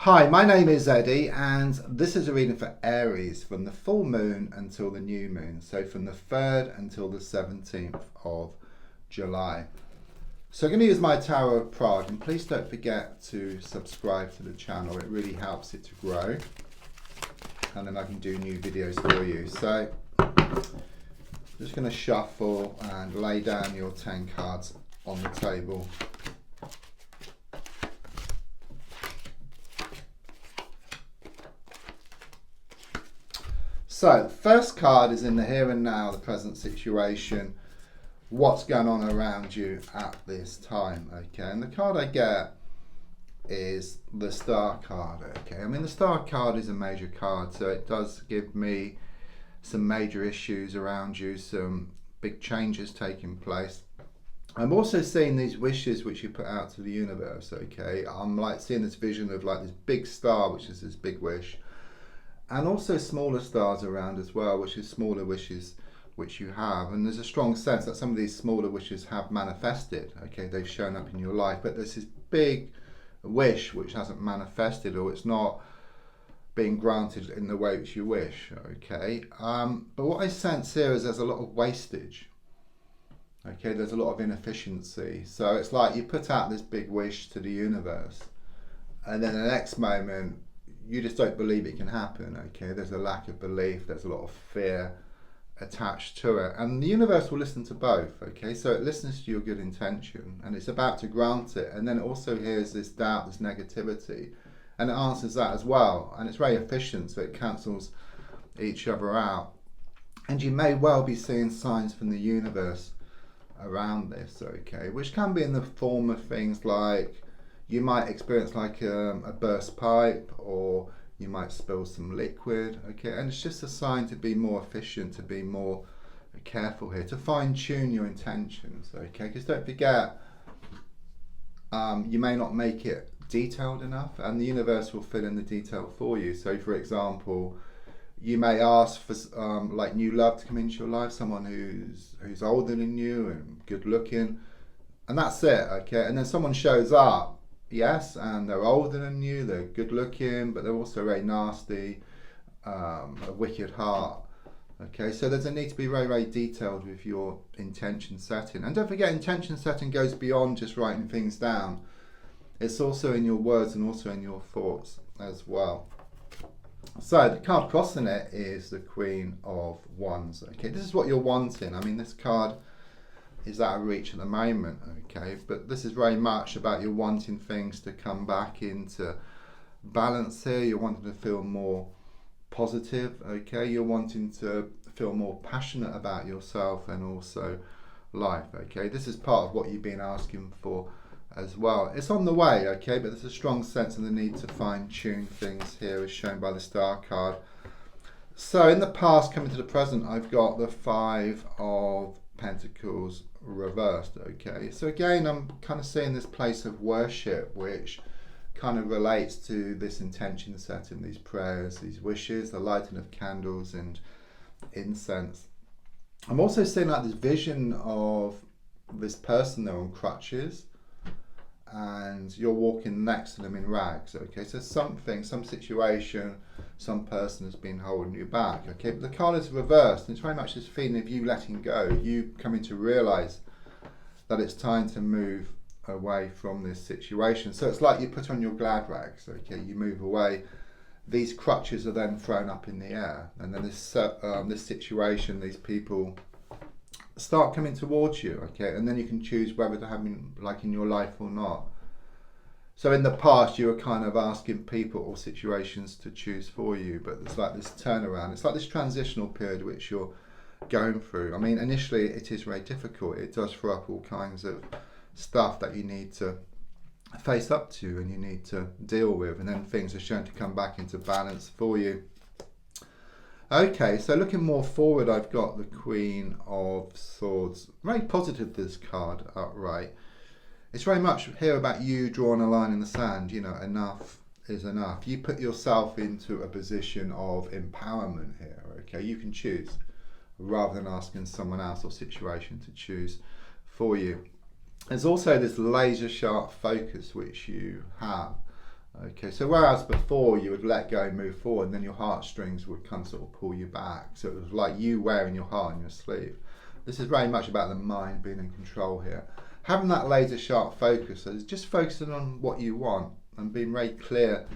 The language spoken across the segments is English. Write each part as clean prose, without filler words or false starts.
Hi, my name is Eddie, and this is a reading for Aries from the full moon until the new moon, so from the 3rd until the 17th of July. So I'm going to use my Tower of Prague, and please don't forget to subscribe to the channel. It really helps it to grow, and then I can do new videos for you. So I'm just going to shuffle and lay down your 10 cards on the table. So the first card is in the here and now, the present situation, what's going on around you at this time, okay? And the card I get is the Star card, okay? I mean, the Star card is a major card, so it does give me some major issues around you, some big changes taking place. I'm also seeing these wishes which you put out to the universe, okay? I'm like seeing this vision of like this big star, which is this big wish, and also smaller stars around as well, which is smaller wishes which you have. And there's a strong sense that some of these smaller wishes have manifested, okay, they've shown up in your life, but there's this big wish which hasn't manifested, or it's not being granted in the way which you wish, okay. But what I sense here is there's a lot of wastage, okay, there's a lot of inefficiency. So it's like you put out this big wish to the universe, and then the next moment you just don't believe it can happen, okay? There's a lack of belief, there's a lot of fear attached to it. And the universe will listen to both, okay? So it listens to your good intention and it's about to grant it. And then it also hears this doubt, this negativity, and it answers that as well. And it's very efficient, so it cancels each other out. And you may well be seeing signs from the universe around this, okay? Which can be in the form of things like, you might experience like a burst pipe, or you might spill some liquid, okay? And it's just a sign to be more efficient, to be more careful here, to fine tune your intentions, okay? Because don't forget, you may not make it detailed enough, and the universe will fill in the detail for you. So for example, you may ask for like new love to come into your life, someone who's older than you and good looking, and that's it, okay? And then someone shows up, yes, and they're older than you, they're good looking, but they're also very nasty, a wicked heart, okay? So there's a need to be very, very detailed with your intention setting. And don't forget, intention setting goes beyond just writing things down. It's also in your words and also in your thoughts as well. So the card crossing it is the Queen of Wands, okay? This is what you're wanting. I mean, this card is out of reach at the moment, okay, but this is very much about you wanting things to come back into balance here. You're wanting to feel more positive, okay, you're wanting to feel more passionate about yourself and also life, okay. This is part of what you've been asking for as well. It's on the way, okay, but there's a strong sense of the need to fine-tune things here, as shown by the Star card. So in the past, coming to the present, I've got the 5 of Pentacles reversed, okay. So again, I'm kind of seeing this place of worship, which kind of relates to this intention setting, these prayers, these wishes, the lighting of candles and incense. I'm also seeing like this vision of this person, they're on crutches, and you're walking next to them in rags, okay. So something, some situation, some person has been holding you back, okay. But the card is reversed, and it's very much this feeling of you letting go, you coming to realize that it's time to move away from this situation. So it's like you put on your glad rags, okay, you move away, these crutches are then thrown up in the air, and then this situation, these people start coming towards you, okay, and then you can choose whether to have them like in your life or not. So in the past you were kind of asking people or situations to choose for you, but it's like this turnaround, it's like this transitional period which you're going through. I mean, initially it is very difficult, it does throw up all kinds of stuff that you need to face up to and you need to deal with, and then things are shown to come back into balance for you. Okay, so looking more forward, I've got the Queen of Swords. Very positive, this card, upright. It's very much here about you drawing a line in the sand, you know, enough is enough. You put yourself into a position of empowerment here, okay? You can choose, rather than asking someone else or situation to choose for you. There's also this laser sharp focus which you have, Okay, so whereas before you would let go and move forward, and then your heartstrings would kind of sort of pull you back. So it was like you wearing your heart on your sleeve. This is very much about the mind being in control here. Having that laser sharp focus is just focusing on what you want and being very clear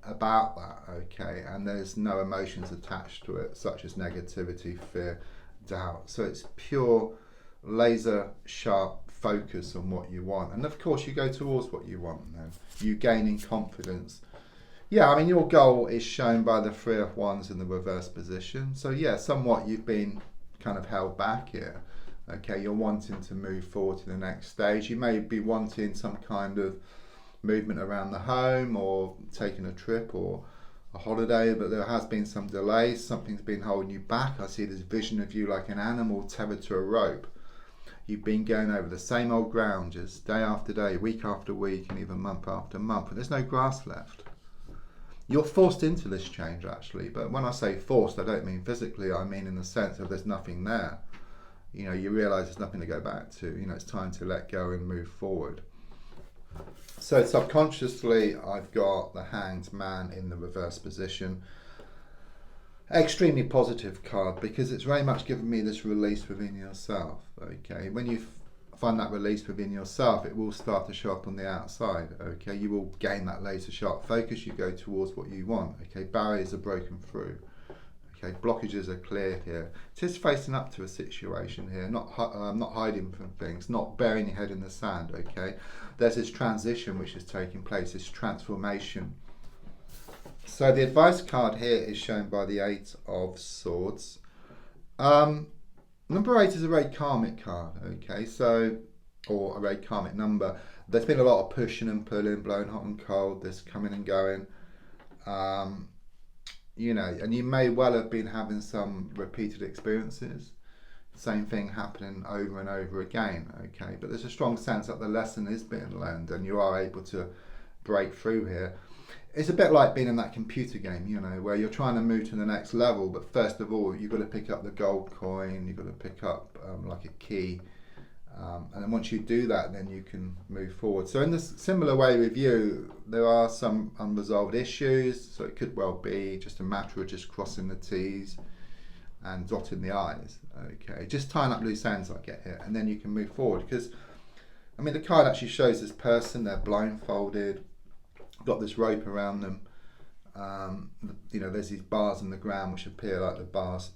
about that, okay? And there's no emotions attached to it, such as negativity, fear, doubt. So it's pure laser sharp focus on what you want. And of course you go towards what you want, and then you gaining confidence. Yeah, I mean, your goal is shown by the Three of Wands in the reverse position. So yeah, somewhat you've been kind of held back here. Okay, you're wanting to move forward to the next stage. You may be wanting some kind of movement around the home or taking a trip or a holiday, but there has been some delays. Something's been holding you back. I see this vision of you like an animal tethered to a rope. You've been going over the same old ground just day after day, week after week, and even month after month, and there's no grass left. You're forced into this change actually, but when I say forced, I don't mean physically, I mean in the sense of there's nothing there. You know, you realise there's nothing to go back to. You know, it's time to let go and move forward. So subconsciously, I've got the Hanged Man in the reverse position. Extremely positive card because it's very much giving me this release within yourself. Okay, when you find that release within yourself, it will start to show up on the outside. Okay, you will gain that laser sharp focus. You go towards what you want. Okay, barriers are broken through. Okay, blockages are clear here. Just facing up to a situation here, not hiding from things, not burying your head in the sand. Okay, there's this transition which is taking place, this transformation. So the advice card here is shown by the Eight of Swords. Number 8 is a very karmic card. Okay, so, or a very karmic number. There's been a lot of pushing and pulling, blowing hot and cold, this coming and going. You know, and you may well have been having some repeated experiences, same thing happening over and over again. Okay, but there's a strong sense that the lesson is being learned and you are able to break through here. It's a bit like being in that computer game, you know, where you're trying to move to the next level, but first of all you've got to pick up the gold coin, you've got to pick up like a key, and then once you do that, then you can move forward. So in this similar way with you, there are some unresolved issues, so it could well be just a matter of just crossing the T's and dotting the I's. Okay, just tying up loose ends I get here, and then you can move forward. Because I mean, the card actually shows this person, they're blindfolded, got this rope around them. You know, there's these bars in the ground which appear like the bars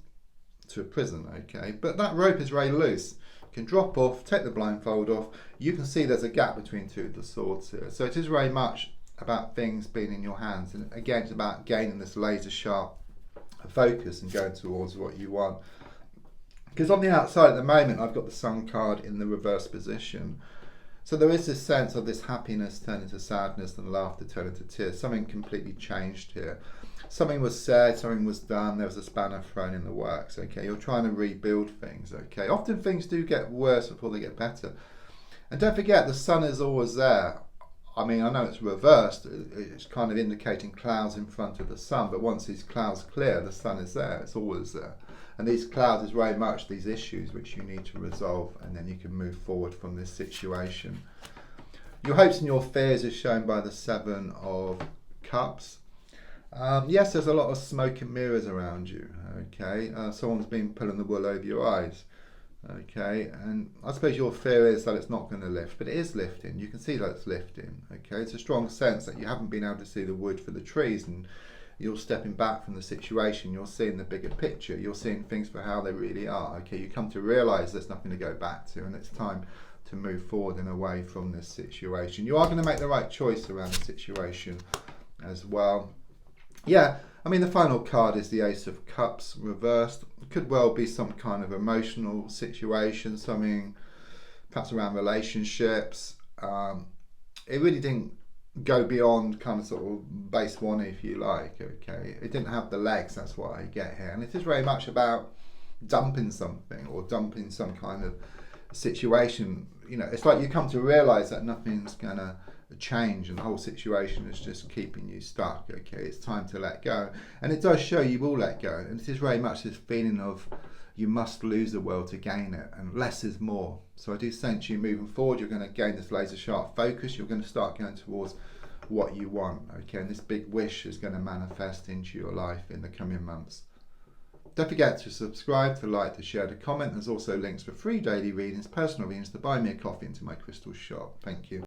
to a prison. Okay, but that rope is very loose. Can drop off, take the blindfold off. You can see there's a gap between two of the swords here. So it is very much about things being in your hands, and again it's about gaining this laser sharp focus and going towards what you want. Because on the outside at the moment I've got the Sun card in the reverse position, so there is this sense of this happiness turn into sadness and laughter turn into tears. Something completely changed here. Something was said, something was done, there was a spanner thrown in the works. Okay, you're trying to rebuild things. Okay, often things do get worse before they get better. And don't forget, the sun is always there. I mean, I know it's reversed, it's kind of indicating clouds in front of the sun, but once these clouds clear, the sun is there, it's always there. And these clouds is very much these issues which you need to resolve, and then you can move forward from this situation. Your hopes and your fears is shown by the Seven of Cups. Yes, there's a lot of smoke and mirrors around you. Okay, someone's been pulling the wool over your eyes. Okay, and I suppose your fear is that it's not going to lift, but it is lifting. You can see that it's lifting. Okay, it's a strong sense that you haven't been able to see the wood for the trees, and you're stepping back from the situation. You're seeing the bigger picture. You're seeing things for how they really are. Okay, you come to realise there's nothing to go back to, and it's time to move forward and away from this situation. You are going to make the right choice around the situation as well. Yeah, I mean, the final card is the Ace of Cups reversed. It could well be some kind of emotional situation, something perhaps around relationships. It really didn't go beyond kind of sort of base one, if you like. Okay, it didn't have the legs, that's what I get here. And it is very much about dumping something or dumping some kind of situation. You know, it's like you come to realise that nothing's going to change and the whole situation is just keeping you stuck. Okay, it's time to let go, and it does show you will let go, and it is very much this feeling of you must lose the world to gain it, and less is more. So I do sense you moving forward, you're going to gain this laser sharp focus, you're going to start going towards what you want, okay? And this big wish is going to manifest into your life in the coming months. Don't forget to subscribe, to like, to share, to comment. There's also links for free daily readings, personal readings, to buy me a coffee into my crystal shop. Thank you.